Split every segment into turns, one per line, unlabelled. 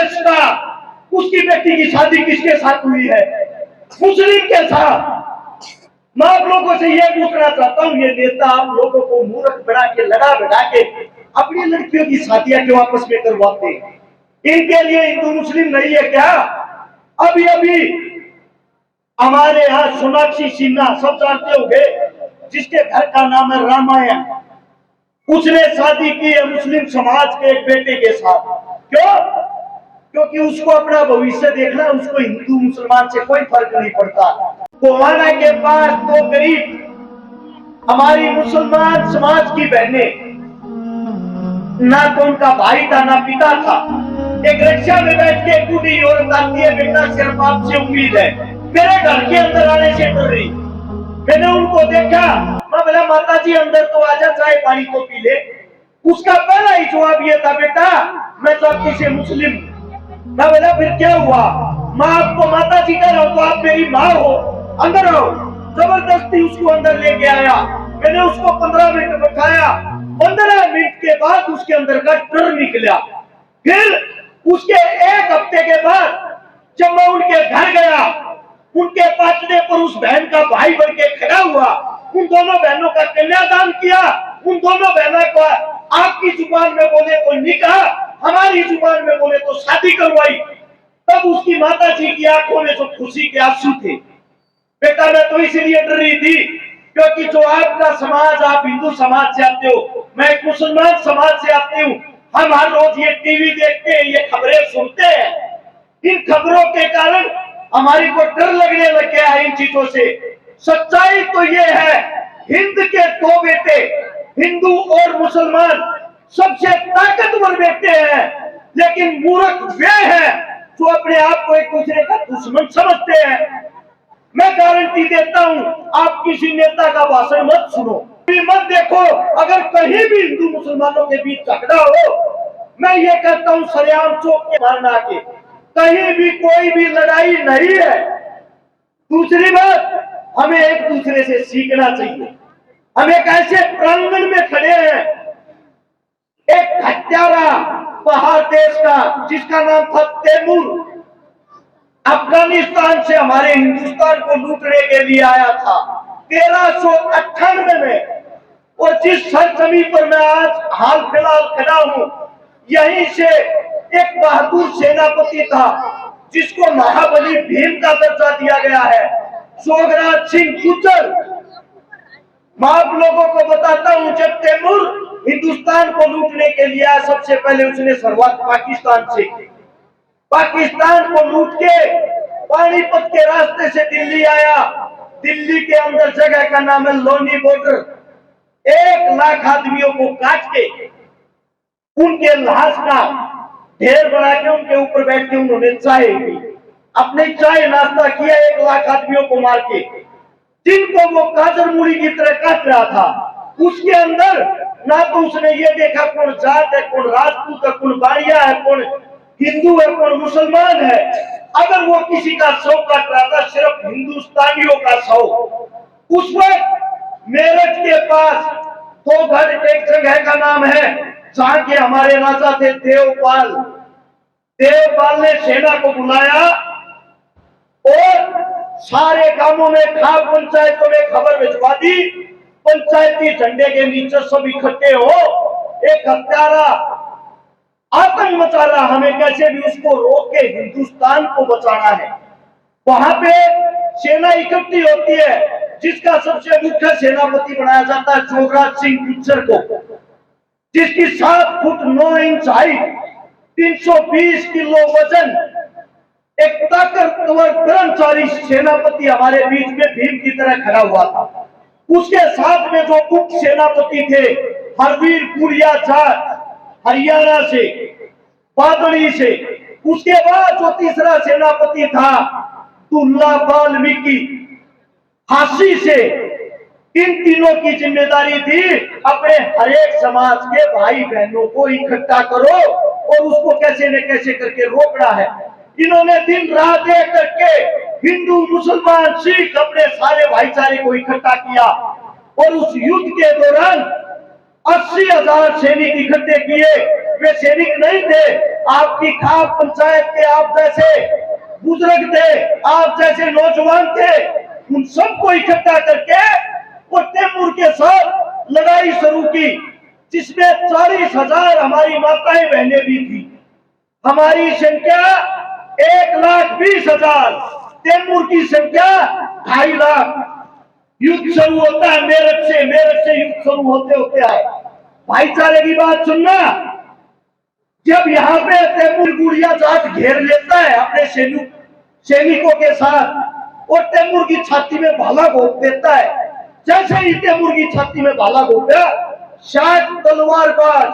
देश का उसकी बेटी की शादी किसके साथ हुई है? मुस्लिम के साथ। मैं आप लोगों से यह पूछना चाहता हूँ, ये नेता आप लोगों को मूर्ख बना के लड़ा बिठा के अपनी लड़कियों की शादियां क्यों आपस में करवाते हैं? इनके लिए हिंदू मुस्लिम नहीं है क्या? अभी अभी हमारे यहाँ सोनाक्षी सिन्हा सब जानते होंगे, जिसके घर का नाम है रामायण, उसने शादी की है मुस्लिम समाज के एक बेटे के साथ। क्यों? क्योंकि उसको अपना भविष्य देखना, उसको हिंदू मुसलमान से कोई फर्क नहीं पड़ता। गोवाना के पास तो गरीब हमारी मुसलमान समाज की बहनें, ना तो उनका भाई था ना पिता था, एक रिक्शा में बैठ के बूढ़ी औरत आती है, बेटा सिर्फ आपसे उम्मीद है, मेरे घर के अंदर आने से डर रही। मैंने उनको देखा, मैं बोला माता जी अंदर तो आजा, चाय पानी तो पी ले। उसका पहला ही जवाब ये था, बेटा मैं तो आपकी से मुस्लिम। मैं बोला फिर क्या हुआ? मैं आपको माता जी कह रहा हूँ तो आप मेरी माँ हो, अंदर आओ। जबरदस्ती उसको अंदर लेके आया। मैंने उसको 15 मिनट बैठाया। 15 मिनट के बाद उसके अंदर का डर निकला। फिर उसके एक हफ्ते के बाद जब मैं उनके घर गया, उनके पाटने पर उस बहन का भाई बन के खड़ा हुआ, उन दोनों बहनों का कन्यादान किया, उन दोनों बहनों को आपकी जुबान में बोले तो निकाह, हमारी जुबान में बोले तो शादी करवाई। तब उसकी माता जी की आंखों में जो खुशी के आंसू थे। बेटा मैं तो इसलिए डर रही थी क्योंकि जो आपका समाज, आप हिंदू समाज से आते हो, मैं एक मुसलमान समाज से आती हूँ। हम हर रोज ये टीवी देखते हैं, ये खबरें सुनते हैं। इन खबरों के कारण हमारी को डर लगने लग गया है इन चीजों से। सच्चाई तो ये है, हिंद के दो बेटे, हिंदू और मुसलमान, सबसे ताकतवर बेटे हैं, लेकिन मूर्ख वे हैं जो अपने आप को एक दूसरे का दुश्मन समझते हैं। मैं गारंटी देता हूं, आप किसी नेता का भाषण मत सुनो, मत देखो। अगर कहीं भी हिंदू मुसलमानों के बीच झगड़ा हो, मैं ये कहता हूं सरेआम चौक के मारना के, कहीं भी कोई भी लड़ाई नहीं है। दूसरी बात, हमें एक दूसरे से सीखना चाहिए। हम एक ऐसे प्रांगण में खड़े हैं, एक हत्यारा पहाड़ देश का जिसका नाम था तैमूर, अफगानिस्तान से हमारे हिंदुस्तान को लूटने के लिए आया था 1398 में। और जिस सरजमी पर मैं आज हाल फिलहाल खड़ा हूं, यहीं से एक बहादुर सेनापति था जिसको महाबली भीम का दर्जा दिया गया है, जोगराज सिंह गुर्जर। मैं आप लोगों को बताता हूं, जब तैमूर हिंदुस्तान को लूटने के लिए आया, सबसे पहले उसने शुरुआत पाकिस्तान से की। पाकिस्तान को लूट के पानीपत के रास्ते से दिल्ली आया। दिल्ली के अंदर जगह का नाम है लोनी बॉर्डर। 1 लाख आदमियों को काट के उनके लाश का ढेर बना के उनके ऊपर बैठ के उन्होंने चाय पी, अपने चाय नाश्ता किया 1 लाख आदमियों को मार के, जिनको वो काजर मूली की तरह काट रहा था। उसके अंदर ना तो उसने ये देखा कौन जाट है, कौन राजपूत है, कौन बाड़िया है, कौन हिंदू है, कौन मुसलमान है। अगर वो किसी का शव काट रहा था, सिर्फ हिंदुस्तानियों का शव। उस वक्त मेरठ के पास तो घर, एक जगह का नाम है जहां के हमारे राजा थे देवपाल। देवपाल ने सेना को बुलाया और सारे गांवों में, खाप पंचायतों में खबर भिजवा दी, पंचायती झंडे के नीचे सब इकट्ठे हो, एक हत्यारा आतंक मचा रहा, हमें कैसे भी उसको रोक के हिंदुस्तान को बचाना है। वहां पे सेना इकट्ठी होती है, जिसका सबसे मुख्य सेनापति बनाया जाता है जोगराज सिंह गुर्जर को, जिसकी 7 फुट 9 इंच हाइट, 320 किलो वजन, एक ताकतवर कर्मचारी सेनापति हमारे बीच में भीम की तरह खड़ा हुआ था। उसके साथ में जो उप सेनापति थे, हरवीर पुरिया जाट हरियाणा से, बादड़ी से। उसके बाद जो तीसरा सेनापति था दुल्ला वाल्मीकि हासी से। इन तीनों की जिम्मेदारी थी अपने हरेक समाज के भाई बहनों को इकट्ठा करो और उसको कैसे न कैसे करके रोकना है। इन्होंने दिन रात एक करके हिंदू मुसलमान सिख अपने सारे भाईचारे को इकट्ठा किया और उस युद्ध के दौरान 80,000 सैनिक इकट्ठे किए। वे सैनिक नहीं थे, आपकी खाप पंचायत के आप जैसे बुजुर्ग थे, आप जैसे नौजवान थे। उन सबको इकट्ठा करके वो तैमूर के साथ लड़ाई शुरू की, जिसमें 40,000 हमारी माताएं बहनें भी थी। हमारी संख्या 1,20,000, तैमूर की संख्या 2.5 लाख। युद्ध शुरू होता है मेरठ से युद्ध शुरू होते होते आए। भाईचारे की बात सुनना, जब यहाँ पे तैमूर गुड़िया जाट घेर लेता है अपने सैनिकों के साथ और तैमूर की छाती में भाला घोंप देता है, जैसे ही तैमूर की छाती में भाला घोंपा, 60 तलवारबाज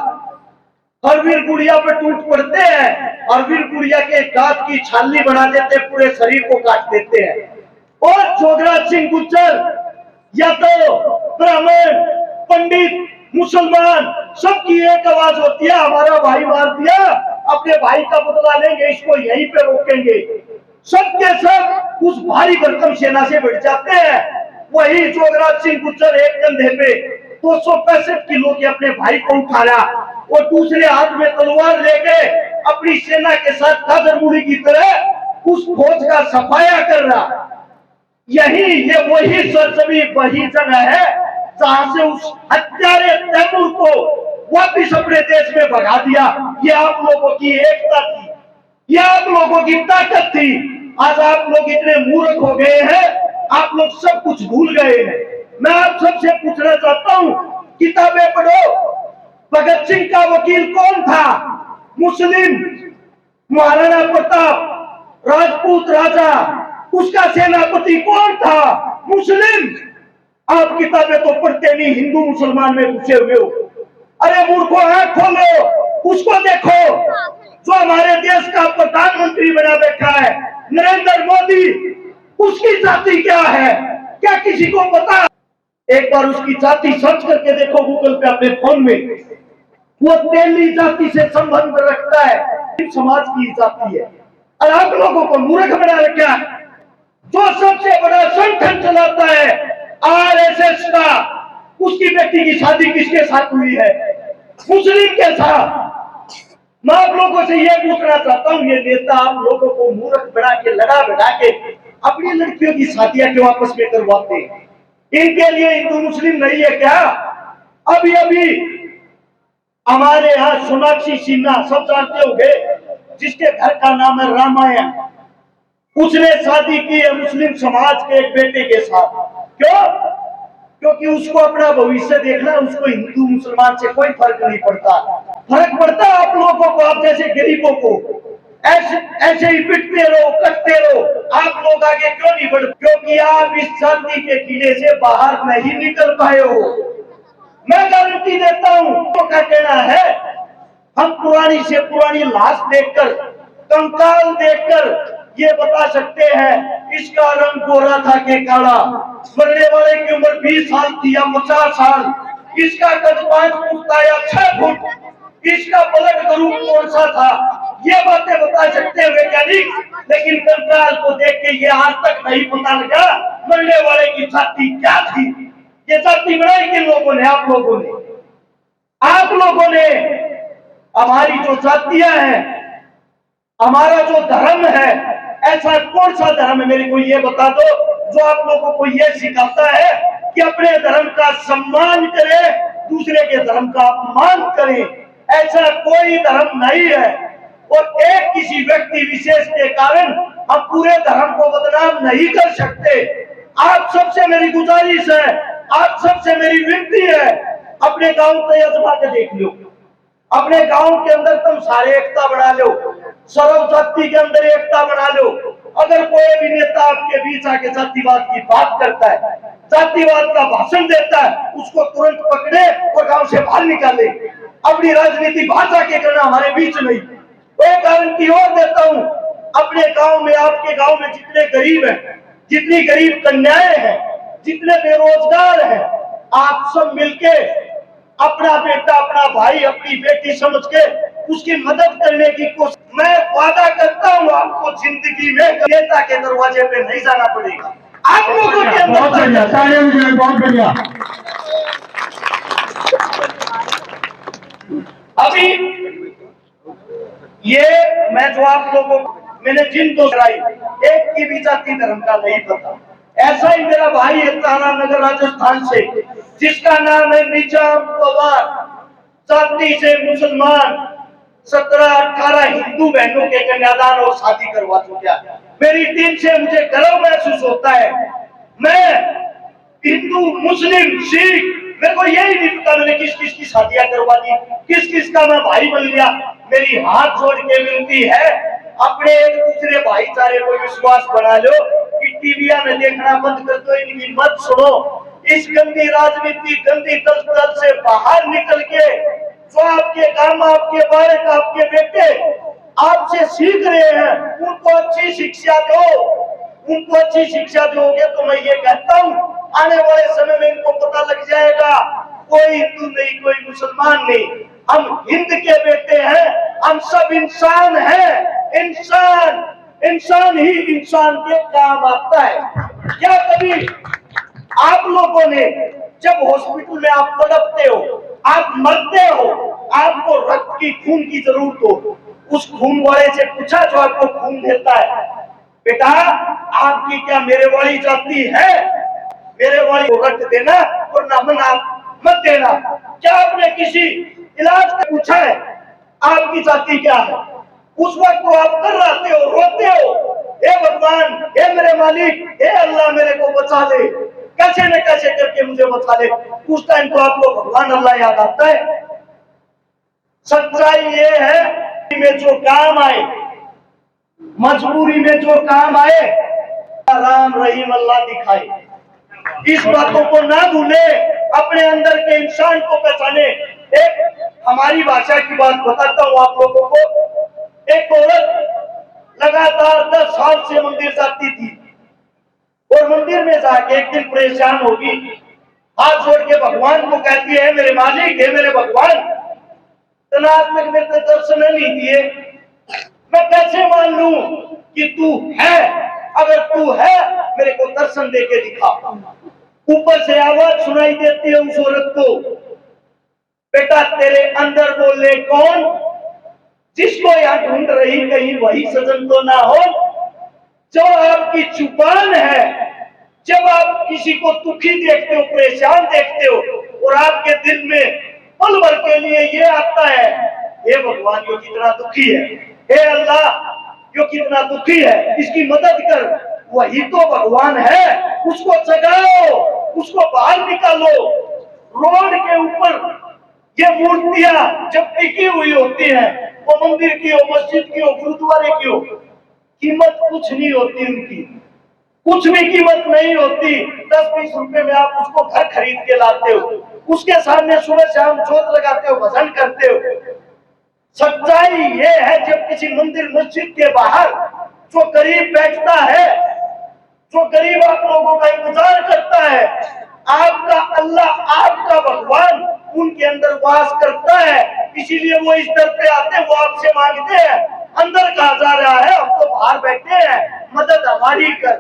हरवीर गुड़िया पे टूट पड़ते हैं। हरवीर गुड़िया के दांत की छाली बना देते, पूरे शरीर को काट देते हैं। और जोगराज सिंह गुर्जर या तो ब्राह्मण, पंडित, मुसलमान, सबकी एक आवाज होती है, हमारा भाई मार दिया, अपने भाई का बदला लेंगे, इसको यहीं पे रोकेंगे। सबके सब उस भारी भरकम सेना से बढ़ जाते हैं। वही जोगराज सिंह गुर्जर एक कंधे पे 265 किलो के अपने भाई को उठाया और दूसरे हाथ में तलवार लेके अपनी सेना के साथ गाजर मूली की तरह उस फौज का सफाया कर रहा। यही ये वही सरजमी, वही जगह है जहां से उस हत्यारे तैमूर को वापिस अपने देश में भगा दिया। ये आप लोगों की एकता थी, ये आप लोगों की ताकत थी। आज आप लोग इतने मूर्ख हो गए हैं, आप लोग सब कुछ भूल गए हैं। मैं आप सबसे पूछना चाहता हूँ, किताबें पढ़ो। भगत सिंह का वकील कौन था? मुस्लिम। महाराणा प्रताप राजपूत राजा, उसका सेनापति कौन था? मुस्लिम। आप किताबें तो पढ़ते नहीं, हिंदू मुसलमान में घुसे हुए हो। अरे मूर्खों, आंख खोलो, उसको देखो जो हमारे देश का प्रधानमंत्री बना बैठा है, नरेंद्र मोदी। उसकी जाति क्या है? क्या किसी को पता? एक बार उसकी जाति सर्च करके देखो गूगल पे, अपने फोन में। वो तेली जाति से संबंध रखता है, समाज की जाति है। और आप लोगों को मूर्ख बना रखा। जो सबसे बड़ा संगठन चलाता है आरएसएस का, उसकी बेटी की शादी किसके साथ हुई है? मुस्लिम के साथ। मैं आप लोगों से यह पूछना चाहता हूँ, ये नेता आप लोगों को मूर्ख बना के, लड़ा बढ़ा के अपनी लड़कियों की शादियां क्यों आपस में करवाते हैं? इनके लिए हिंदू मुस्लिम नहीं है क्या? अभी अभी हमारे यहाँ सोनाक्षी सिन्हा, सब जानते होंगे, जिसके घर का नाम है रामायण, उसने शादी की है मुस्लिम समाज के एक बेटे के साथ। क्यों? क्योंकि उसको अपना भविष्य देखना, उसको हिंदू मुसलमान से कोई फर्क नहीं पड़ता। फर्क पड़ता है आप लोगों को, आप जैसे गरीबों को। ऐसे ही पिटते रहो, कटते रहो। आप लोग आगे क्यों नहीं बढ़? क्योंकि आप इस शांति के किले से बाहर नहीं निकल पाए हो। मैं गारंटी देता हूँ। तो क्या कहना है, हम पुरानी से पुरानी लाश देखकर, कंकाल देखकर ये बता सकते हैं इसका रंग गोरा था कि काला। मरने वाले की उम्र 20 साल थी या 50 साल, इसका कद 5 फुट था या 6 फुट, इसका ब्लड ग्रुप कौन सा था, ये बातें बता सकते हैं वैज्ञानिक। लेकिन कंकाल को देख के ये आज तक नहीं पता लगा मरने वाले की जाति क्या थी। ये जाति बनाई किन लोगों ने? आप लोगों ने। आप लोगों ने। हमारी जो जातियां हैं, हमारा जो धर्म है, ऐसा कौन सा धर्म है, मेरे को ये बता दो, जो आप लोगों को ये सिखाता है कि अपने धर्म का सम्मान करें, दूसरे के धर्म का अपमान करें? ऐसा कोई धर्म नहीं है। और एक किसी व्यक्ति विशेष के कारण हम पूरे धर्म को बदनाम नहीं कर सकते। आप सबसे मेरी गुजारिश है, आप सबसे मेरी विनती है, अपने गांव को आजमा के देख लो। अपने गांव के अंदर तुम सारे एकता बना लो, सर्व जाति के अंदर एकता बना लो। अगर कोई भी नेता आपके बीच आके जातिवाद की बात करता है, जातिवाद का भाषण देता है, उसको तुरंत पकड़े और गांव से बाहर निकाले। अपनी राजनीति भाषा के करना हमारे बीच नहीं। एक गारंटी और देता हूं, अपने गांव में, आपके गांव में जितने गरीब हैं, जितनी गरीब कन्याएं हैं, जितने बेरोजगार हैं, आप सब मिलके अपना बेटा, अपना भाई, अपनी बेटी समझ के उसकी मदद करने की कोशिश। मैं वादा करता हूँ आपको जिंदगी में नेता के दरवाजे पे नहीं जाना पड़ेगा। आप लोगों के अंदर
बहुत बढ़िया।
अभी ये मैं जो आप लोगों मैंने जिन दो कराई, एक की भी जाति धर्म का नहीं पता। ऐसा ही मेरा भाई है तारा नगर राजस्थान से, जिसका नाम है निजाम पवार, जाति से मुसलमान, 17-18 हिंदू बहनों के कन्यादान और शादी करवा चुका है। मेरी टीम से मुझे गर्व महसूस होता है। मैं हिंदू, मुस्लिम, सिख, मेरे को यही नहीं पता मैंने किस किस की शादियां करवा दी, किस किस का मैं भाई बन लिया। मेरी हाथ जोड़ के विनती है, अपने एक दूसरे भाईचारे को विश्वास बना लो कि टीविया में देखना बंद कर दो, इनकी मत सुनो। इस गंदी राजनीति, गंदी दलदल से बाहर निकल के जो आपके काम, आपके बालक, आपके बेटे आपसे सीख रहे हैं, उनको अच्छी शिक्षा दो। उनको अच्छी शिक्षा दोगे तो मैं ये कहता हूँ आने वाले समय में इनको पता लग जाएगा कोई हिंदू नहीं, कोई मुसलमान नहीं, हम हिंद के बेटे हैं, हम सब इंसान हैं। इंसान ही इंसान के काम आता है। क्या कभी आप लोगों ने जब हॉस्पिटल में आप तड़पते हो, आप मरते हो, आपको रक्त की, खून की जरूरत हो, उस खून वाले से पूछा जो आपको खून देता है, बेटा आपकी क्या मेरे वाली जाति है, मेरे वाली को रक्त देना और ना मना मत देना? क्या आपने किसी इलाज का पूछा है आपकी जाति क्या है? उस वक्त को आप कर रहते हो, रोते हो, हे भगवान, हे मेरे मालिक, हे अल्लाह मेरे को बचा ले, कैसे न कैसे करके मुझे बचा ले। उस टाइम तो आपको भगवान अल्लाह याद आता है। सच्चाई ये है में जो काम आए, मजबूरी में जो काम आए, राम रहीम अल्लाह दिखाए। इस बातों को ना भूले, अपने अंदर के इंसान को पहचाने। एक हमारी भाषा की बात बताता हूँ आप लोगों को। एक औरत लगातार 10 साल से मंदिर जाती थी और मंदिर में जाके एक दिन परेशान होगी, हाथ जोड़ के भगवान को कहती है, मेरे मालिक, हे मेरे भगवान, आज तक मेरे को दर्शन नहीं दिए, मैं कैसे मान लूं कि तू है? अगर तू है मेरे को दर्शन दे के दिखा। ऊपर से आवाज सुनाई देती है उस औरत को, बेटा तेरे अंदर बोले कौन, जिसको यहाँ ढूंढ रही कहीं वही सजन तो ना हो। जो आपकी जुबान है, जब आप किसी को दुखी देखते हो, परेशान देखते हो और आपके दिल में पल भर के लिए ये आता है, हे भगवान यो कितना दुखी है, हे अल्लाह यो कितना दुखी है, इसकी मदद कर, वही तो भगवान है। उसको जगाओ, उसको बाहर निकालो। रोड के ऊपर ये मूर्तियां जब टिकी हुई होती हैं, वो मंदिर की हो, मस्जिद की हो, गुरुद्वारे की हो, कीमत कुछ नहीं होती उनकी, कुछ भी कीमत नहीं होती। 10-20 रुपए में आप उसको घर खरीद के लाते हो, उसके सामने सुबह शाम जोत लगाते हो, भजन करते हो। सच्चाई ये है, जब किसी मंदिर मस्जिद के बाहर जो गरीब बैठता है, जो गरीब आप लोगों का इंतजार करता है, आपका अल्लाह, आपका भगवान उनके अंदर वास करता है। इसीलिए वो इस दर पे आते हैं, वो आपसे मांगते हैं, अंदर कहा जा रहा है, हम तो बाहर बैठे हैं, मदद हमारी कर,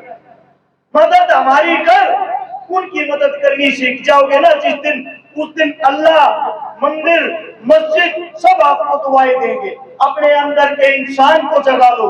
मदद हमारी कर। उनकी मदद करनी सीख जाओगे ना जिस दिन, उस दिन अल्लाह, मंदिर, मस्जिद सब आपको दुआएं देंगे। अपने अंदर के इंसान को जगा लो।